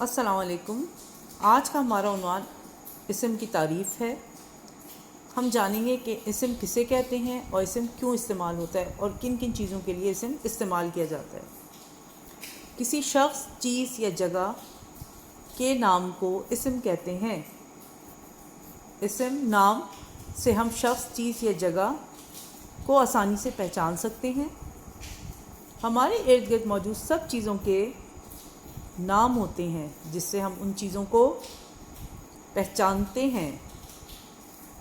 السلام علیکم۔ آج کا ہمارا عنوان اسم کی تعریف ہے۔ ہم جانیں گے کہ اسم کسے کہتے ہیں اور اسم کیوں استعمال ہوتا ہے اور کن کن چیزوں کے لیے اسم استعمال کیا جاتا ہے۔ کسی شخص، چیز یا جگہ کے نام کو اسم کہتے ہیں۔ اسم نام سے ہم شخص، چیز یا جگہ کو آسانی سے پہچان سکتے ہیں۔ ہمارے ارد گرد موجود سب چیزوں کے نام ہوتے ہیں جس سے ہم ان چیزوں کو پہچانتے ہیں۔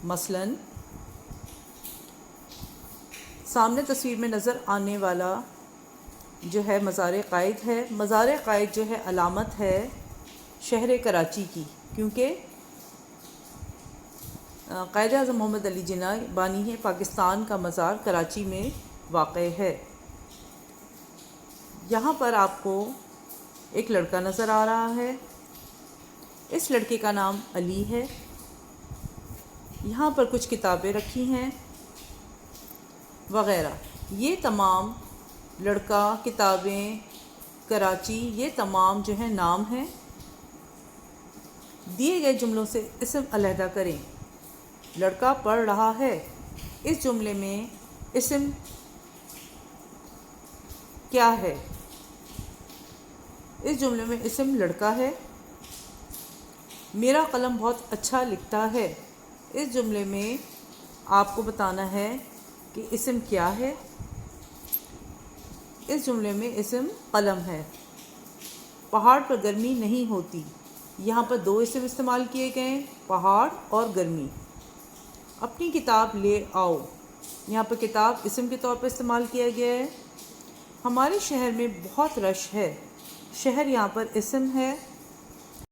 مثلاً سامنے تصویر میں نظر آنے والا جو ہے مزار قائد ہے۔ مزار قائد جو ہے علامت ہے شہر کراچی کی، کیونکہ قائد اعظم محمد علی جناح بانی پاکستان کا مزار کراچی میں واقع ہے۔ یہاں پر آپ کو ایک لڑکا نظر آ رہا ہے۔ اس لڑکے کا نام علی ہے۔ یہاں پر کچھ کتابیں رکھی ہیں وغیرہ۔ یہ تمام لڑکا، کتابیں، کراچی، یہ تمام جو ہیں نام ہیں۔ دیے گئے جملوں سے اسم علیحدہ کریں۔ لڑکا پڑھ رہا ہے۔ اس جملے میں اسم کیا ہے؟ اس جملے میں اسم لڑکا ہے۔ میرا قلم بہت اچھا لکھتا ہے۔ اس جملے میں آپ کو بتانا ہے کہ اسم کیا ہے۔ اس جملے میں اسم قلم ہے۔ پہاڑ پر گرمی نہیں ہوتی۔ یہاں پر دو اسم استعمال کیے گئے ہیں، پہاڑ اور گرمی۔ اپنی کتاب لے آؤ۔ یہاں پر کتاب اسم کے طور پر استعمال کیا گیا ہے۔ ہمارے شہر میں بہت رش ہے۔ شہر یہاں پر اسم ہے